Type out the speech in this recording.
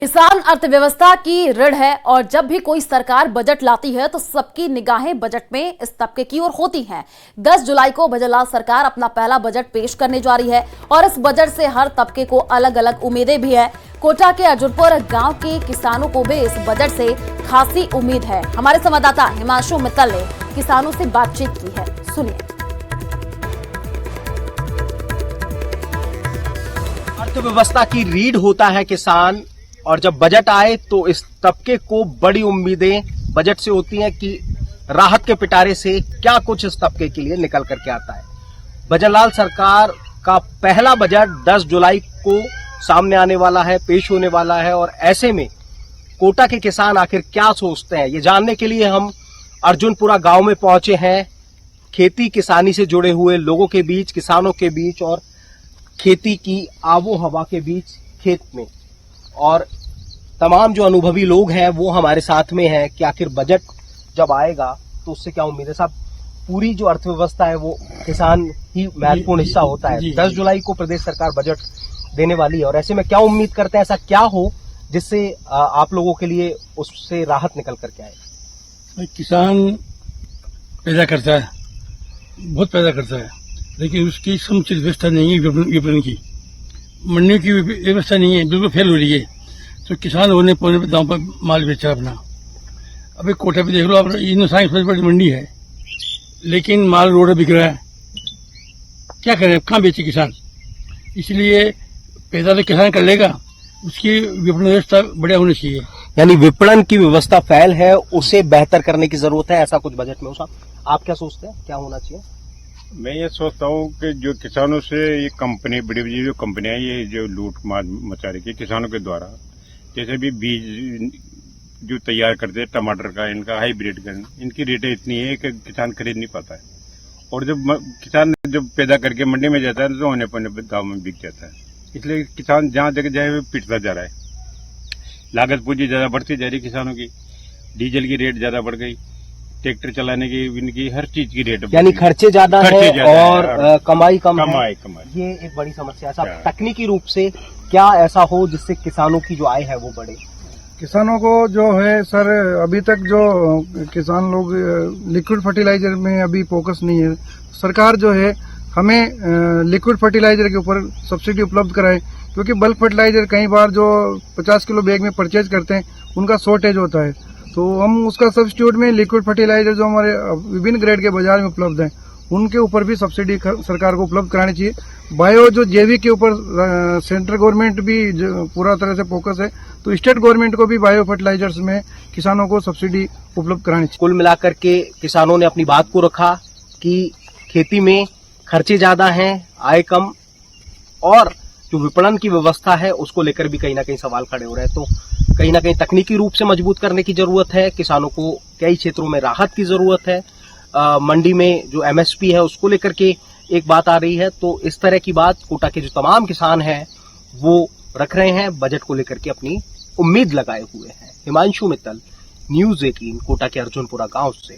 किसान अर्थव्यवस्था की रीढ़ है और जब भी कोई सरकार बजट लाती है तो सबकी निगाहें बजट में इस तबके की ओर होती हैं। 10 जुलाई को भजनलाल सरकार अपना पहला बजट पेश करने जा रही है और इस बजट से हर तबके को अलग अलग उम्मीदें भी है। कोटा के अर्जुनपुर गांव के किसानों को भी इस बजट से खासी उम्मीद है। हमारे संवाददाता हिमांशु मित्तल ने किसानों से बातचीत की है, सुनिए। अर्थव्यवस्था की रीढ़ होता है किसान, और जब बजट आए तो इस तबके को बड़ी उम्मीदें बजट से होती हैं कि राहत के पिटारे से क्या कुछ इस तबके के लिए निकल करके आता है। भजनलाल सरकार का पहला बजट 10 जुलाई को सामने आने वाला है, पेश होने वाला है, और ऐसे में कोटा के किसान आखिर क्या सोचते हैं, ये जानने के लिए हम अर्जुनपुरा गांव में पहुंचे हैं। खेती किसानी से जुड़े हुए लोगों के बीच, किसानों के बीच और खेती की आबो हवा के बीच खेत में, और तमाम जो अनुभवी लोग हैं वो हमारे साथ में हैं कि आखिर बजट जब आएगा तो उससे क्या उम्मीद है। साहब, पूरी जो अर्थव्यवस्था है वो किसान ही महत्वपूर्ण हिस्सा होता है। 10 जुलाई को प्रदेश सरकार बजट देने वाली है और ऐसे में क्या उम्मीद करते हैं, ऐसा क्या हो जिससे आप लोगों के लिए उससे राहत निकल करके आए। किसान पैदा करता है, बहुत पैदा करता है, लेकिन उसकी समुचित व्यवस्था नहीं है। विपणन की, मंडियों की व्यवस्था नहीं है, बिल्कुल फेल हो रही है। तो किसान होने पौने पर दाम पर माल बेचा अपना। अभी कोटा पे देख लो आप, हिंदुस्तान की सबसे बड़ी मंडी है, लेकिन माल रोड बिक रहा है। क्या करें, कहाँ बेचे किसान। इसलिए पैदा तो किसान कर लेगा, उसकी विपणन व्यवस्था बढ़िया होनी चाहिए। यानी विपणन की व्यवस्था फेल है, उसे बेहतर करने की जरूरत है, ऐसा कुछ बजट में हो। साहब, आप क्या सोचते हैं, क्या होना चाहिए। मैं ये सोचता हूँ कि जो किसानों से ये कंपनी, बड़ी बड़ी जो कंपनियां ये जो लूट मार मचा रही है किसानों के द्वारा, जैसे भी बीज जो तैयार करते हैं टमाटर का, इनका हाइब्रिड का, इनकी रेटें इतनी है कि किसान खरीद नहीं पाता है। और जब किसान जब पैदा करके मंडी में जाता है तो होने पौने दाम में बिक जाता है। इसलिए किसान जहां जगह जाए पिटता जा रहा है। लागत पूंजी ज्यादा बढ़ती जा रही है किसानों की, डीजल की रेट ज्यादा बढ़ गई, ट्रैक्टर चलाने की, इनकी हर चीज की रेट, यानी खर्चे ज्यादा है और कमाई कम है। कमाई ये एक बड़ी समस्या है। तकनीकी रूप से क्या ऐसा हो जिससे किसानों की जो आय है वो बढ़े। किसानों को जो है सर, अभी तक जो किसान लोग लिक्विड फर्टिलाइजर में अभी फोकस नहीं है। सरकार जो है हमें लिक्विड फर्टिलाइजर के ऊपर सब्सिडी उपलब्ध कराए, क्योंकि बल्क फर्टिलाइजर कई बार जो 50 किलो बैग में परचेज करते हैं उनका शॉर्टेज होता है। तो हम उसका सब्स्टिट्यूट में लिक्विड फर्टिलाइजर जो हमारे विभिन्न ग्रेड के बाजार में उपलब्ध हैं उनके ऊपर भी सब्सिडी सरकार को उपलब्ध करानी चाहिए। बायो जो जैविक के ऊपर सेंट्रल गवर्नमेंट भी पूरा तरह से फोकस है, तो स्टेट गवर्नमेंट को भी बायो फर्टिलाइजर्स में किसानों को सब्सिडी उपलब्ध करानी चाहिए। कुल मिलाकर के किसानों ने अपनी बात को रखा कि खेती में खर्चे ज्यादा हैं, आय कम, और जो विपणन की व्यवस्था है उसको लेकर भी कहीं ना कहीं सवाल खड़े हो रहे हैं। तो कहीं ना कहीं तकनीकी रूप से मजबूत करने की जरूरत है। किसानों को कई क्षेत्रों में राहत की जरूरत है। मंडी में जो एमएसपी है उसको लेकर के एक बात आ रही है। तो इस तरह की बात कोटा के जो तमाम किसान हैं वो रख रहे हैं, बजट को लेकर के अपनी उम्मीद लगाए हुए हैं। हिमांशु मित्तल, न्यूज़ 18, कोटा के अर्जुनपुरा गांव से।